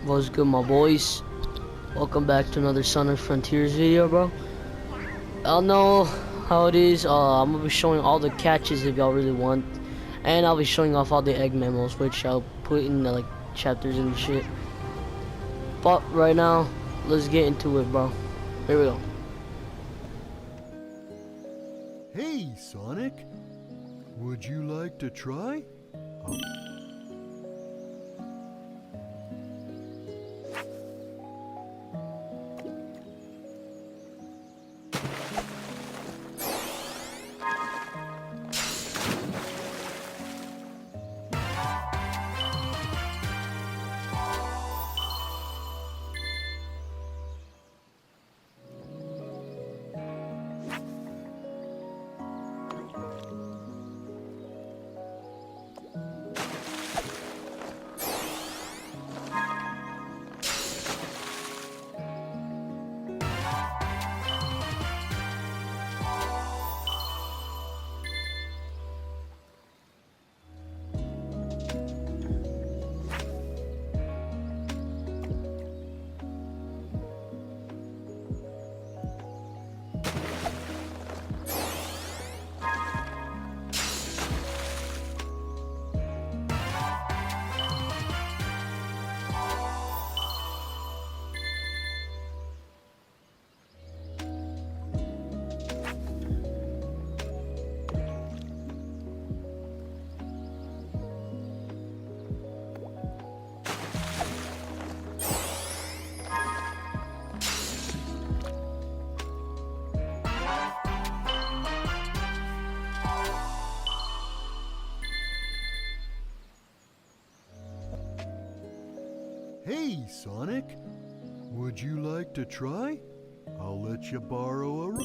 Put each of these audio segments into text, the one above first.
What's good, my boys? Welcome back to another Sonic Frontiers video, bro. I'll know how it is. I'm gonna be showing all the catches if y'all really want, and I'll be showing off all the egg memos, which I'll put in the chapters and shit. But right now, let's get into it, bro. Here we go. Hey, Sonic. Would you like to try? Hey, Sonic. Would you like to try? I'll let you borrow a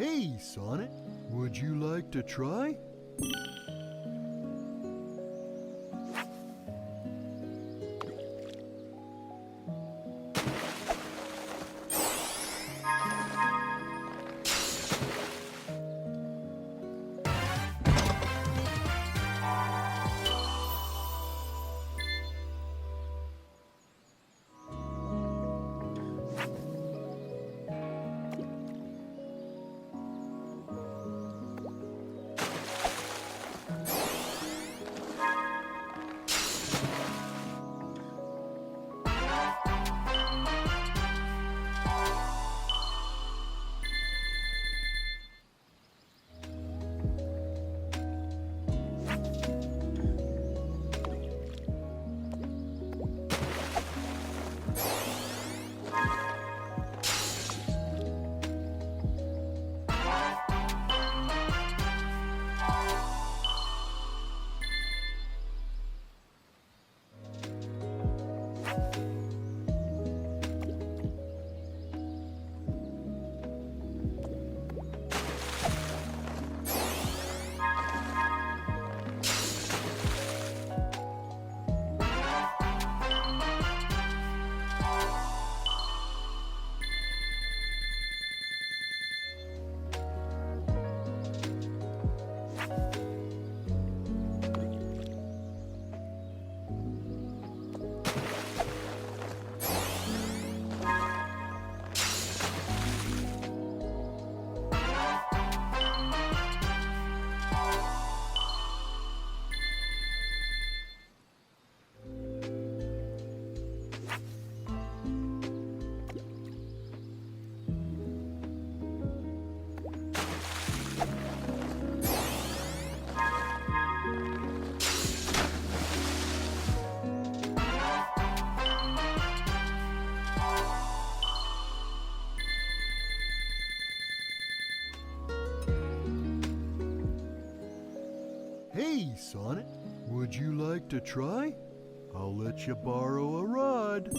Hey, Sonic, would you like to try? Hey, Sonic, would you like to try? I'll let you borrow a rod.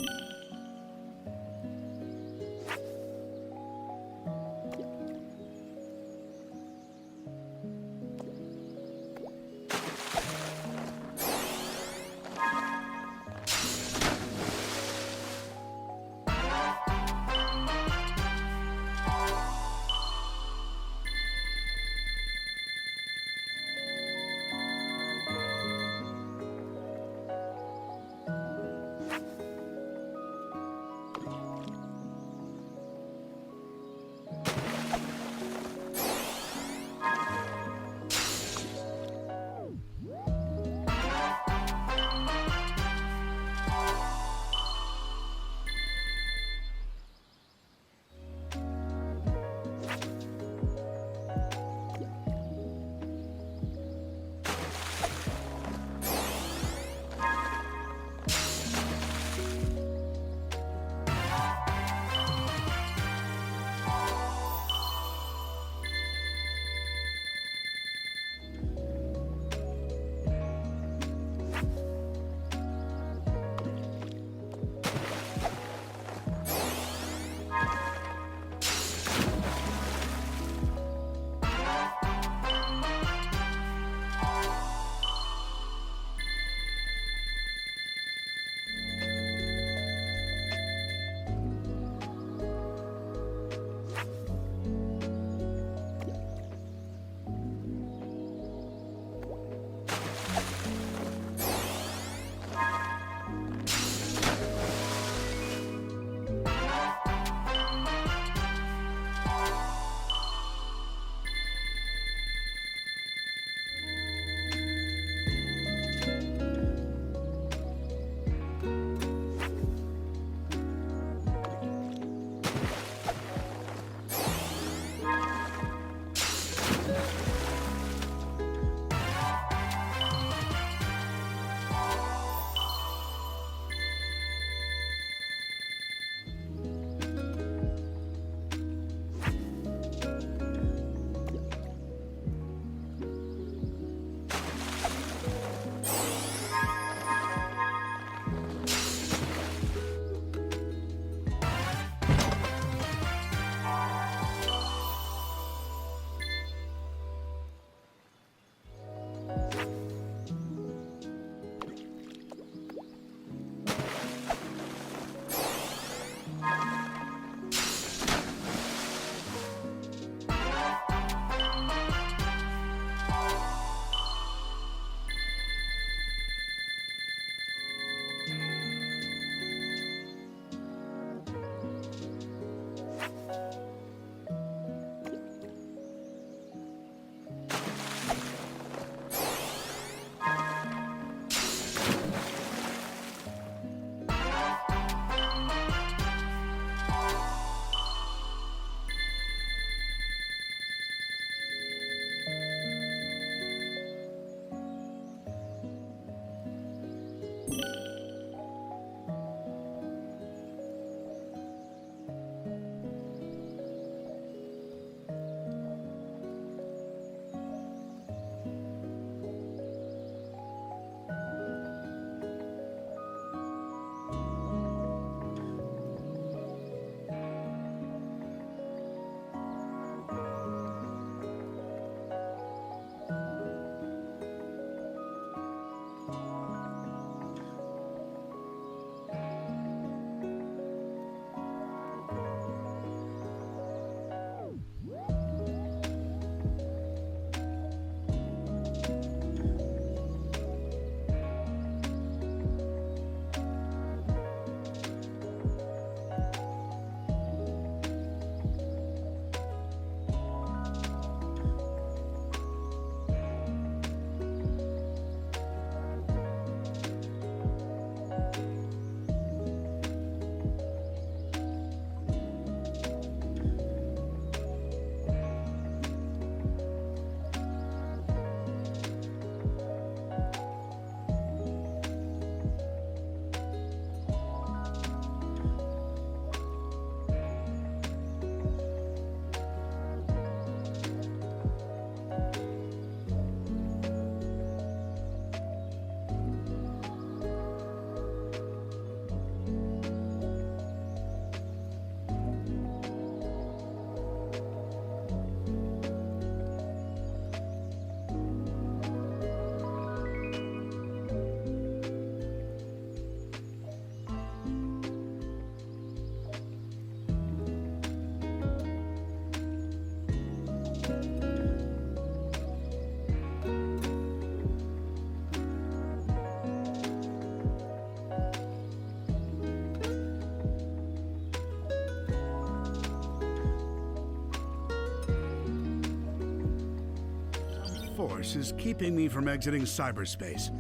force is keeping me from exiting cyberspace.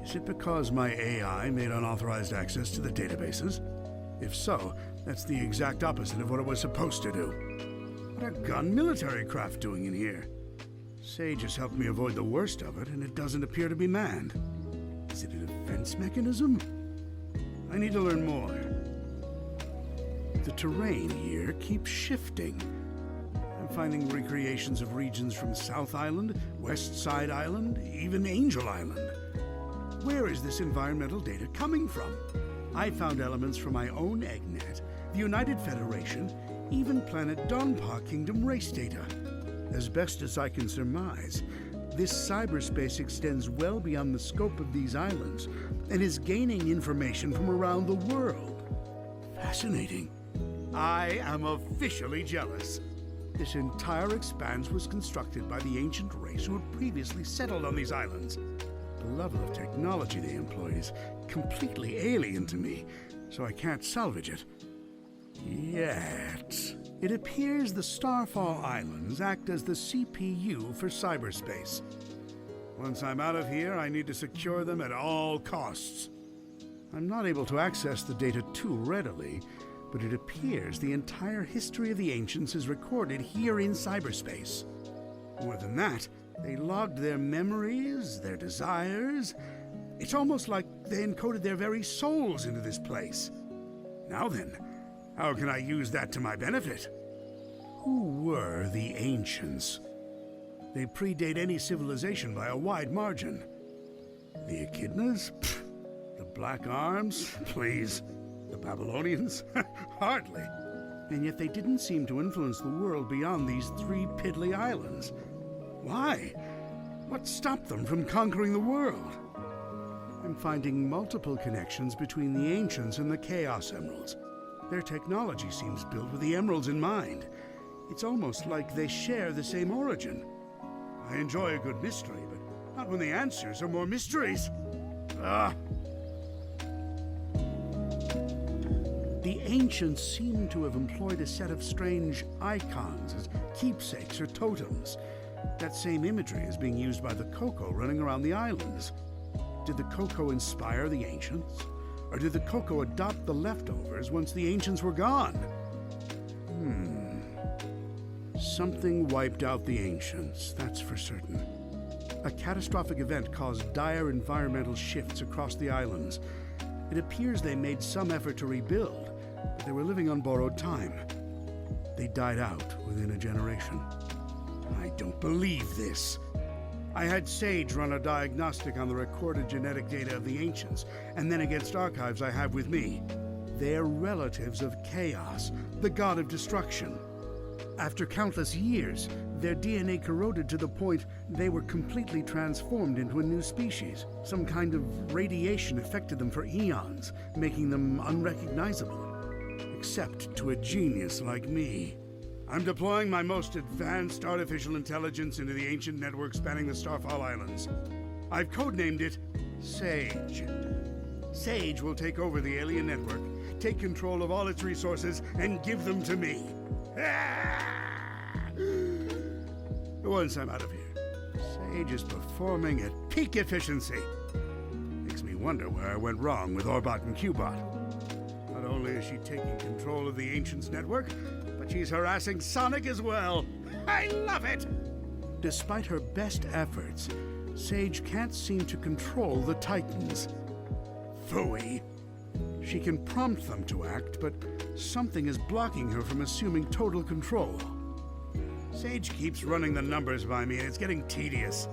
Is it because my AI made unauthorized access to the databases? If so, that's the exact opposite of what it was supposed to do. What are gun military craft doing in here? Sage has helped me avoid the worst of it, and it doesn't appear to be manned. Is it a defense mechanism? I need to learn more. The terrain here keeps shifting. I'm finding recreations of regions from South Island, West Side Island, even Angel Island. Where is this environmental data coming from? I found elements from my own EggNet, the United Federation, even planet Donpa Kingdom race data. As best as I can surmise, this cyberspace extends well beyond the scope of these islands and is gaining information from around the world. Fascinating. I am officially jealous. This entire expanse was constructed by the ancient race who had previously settled on these islands. The level of technology they employed is completely alien to me, so I can't salvage it. Yet. It appears the Starfall Islands act as the CPU for cyberspace. Once I'm out of here, I need to secure them at all costs. I'm not able to access the data too readily, but it appears the entire history of the Ancients is recorded here in cyberspace. More than that, they logged their memories, their desires. It's almost like they encoded their very souls into this place. Now then, how can I use that to my benefit? Who were the Ancients? They predate any civilization by a wide margin. The Echidnas? Pfft. The Black Arms? Please. The Babylonians? Hardly. And yet they didn't seem to influence the world beyond these 3 piddly islands. Why? What stopped them from conquering the world? I'm finding multiple connections between the Ancients and the Chaos Emeralds. Their technology seems built with the emeralds in mind. It's almost like they share the same origin. I enjoy a good mystery, but not when the answers are more mysteries. The Ancients seem to have employed a set of strange icons as keepsakes or totems. That same imagery is being used by the Coco running around the islands. Did the Coco inspire the Ancients? Or did the Coco adopt the leftovers once the Ancients were gone? Something wiped out the Ancients, that's for certain. A catastrophic event caused dire environmental shifts across the islands. It appears they made some effort to rebuild, but they were living on borrowed time. They died out within a generation. I don't believe this. I had Sage run a diagnostic on the recorded genetic data of the Ancients, and then against archives I have with me. They're relatives of Chaos, the god of destruction. After countless years, their DNA corroded to the point they were completely transformed into a new species. Some kind of radiation affected them for eons, making them unrecognizable. Except to a genius like me. I'm deploying my most advanced artificial intelligence into the ancient network spanning the Starfall Islands. I've codenamed it Sage. Sage will take over the alien network, take control of all its resources, and give them to me. Once I'm out of here, Sage is performing at peak efficiency. Makes me wonder where I went wrong with Orbot and Qbot. Not only is she taking control of the Ancients network, but she's harassing Sonic as well. I love it! Despite her best efforts, Sage can't seem to control the Titans. Phooey. She can prompt them to act, but something is blocking her from assuming total control. Sage keeps running the numbers by me, and it's getting tedious.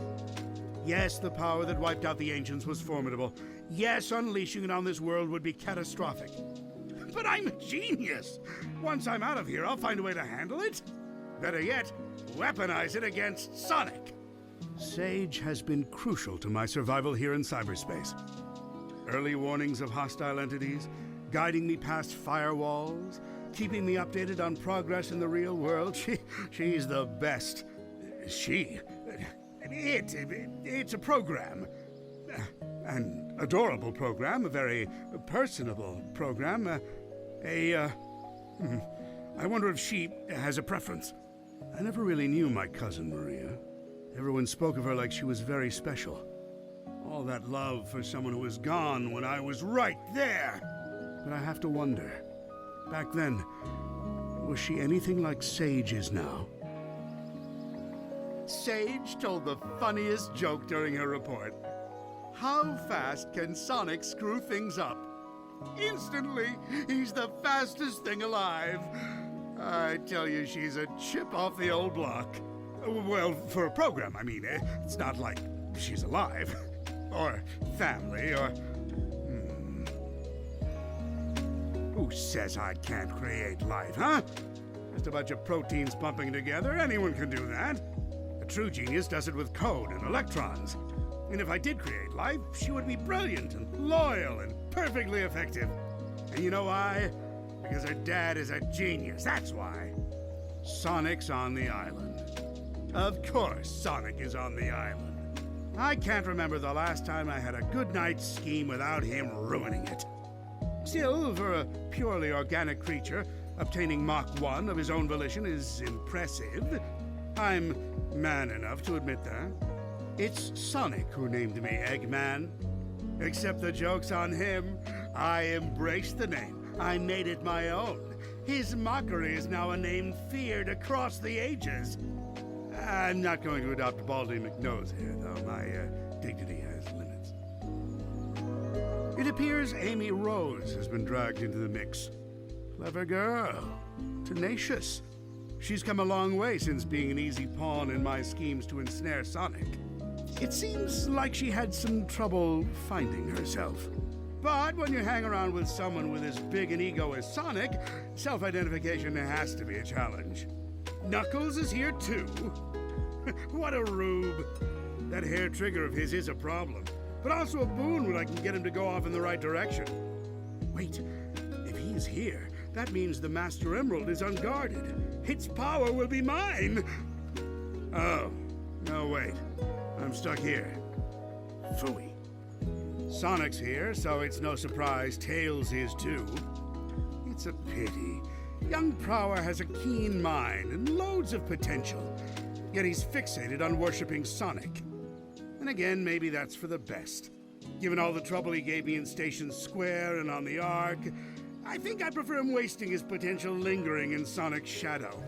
Yes, the power that wiped out the Ancients was formidable. Yes, unleashing it on this world would be catastrophic. But I'm a genius! Once I'm out of here, I'll find a way to handle it. Better yet, weaponize it against Sonic. Sage has been crucial to my survival here in cyberspace. Early warnings of hostile entities, guiding me past firewalls, keeping me updated on progress in the real world. She's the best. It's a program. An adorable program, a very personable program. I wonder if she has a preference. I never really knew my cousin Maria. Everyone spoke of her like she was very special. All that love for someone who was gone when I was right there. But I have to wonder, back then, was she anything like Sage is now? Sage told the funniest joke during her report. How fast can Sonic screw things up? Instantly, he's the fastest thing alive. I tell you, she's a chip off the old block. Well, for a program, I mean. It's not like she's alive. Or family, or... Who says I can't create life, huh? Just a bunch of proteins pumping together. Anyone can do that. A true genius does it with code and electrons. And if I did create life, she would be brilliant and loyal and perfectly effective. And you know why? Because her dad is a genius, that's why. Sonic's on the island. Of course Sonic is on the island. I can't remember the last time I had a good night's scheme without him ruining it. Still, for a purely organic creature, obtaining Mach 1 of his own volition is impressive. I'm man enough to admit that. It's Sonic who named me Eggman. Except the joke's on him. I embraced the name. I made it my own. His mockery is now a name feared across the ages. I'm not going to adopt Baldy McNose here, though. My dignity has limits. It appears Amy Rose has been dragged into the mix. Clever girl. Tenacious. She's come a long way since being an easy pawn in my schemes to ensnare Sonic. It seems like she had some trouble finding herself. But when you hang around with someone with as big an ego as Sonic, self-identification has to be a challenge. Knuckles is here too. What a rube. That hair trigger of his is a problem, but also a boon when I can get him to go off in the right direction. Wait, if he's here, that means the Master Emerald is unguarded. Its power will be mine. Oh, no wait. I'm stuck here. Phooey. Sonic's here, so it's no surprise Tails is too. It's a pity. Young Prower has a keen mind and loads of potential, yet he's fixated on worshipping Sonic. And again, maybe that's for the best. Given all the trouble he gave me in Station Square and on the Ark, I think I prefer him wasting his potential lingering in Sonic's shadow.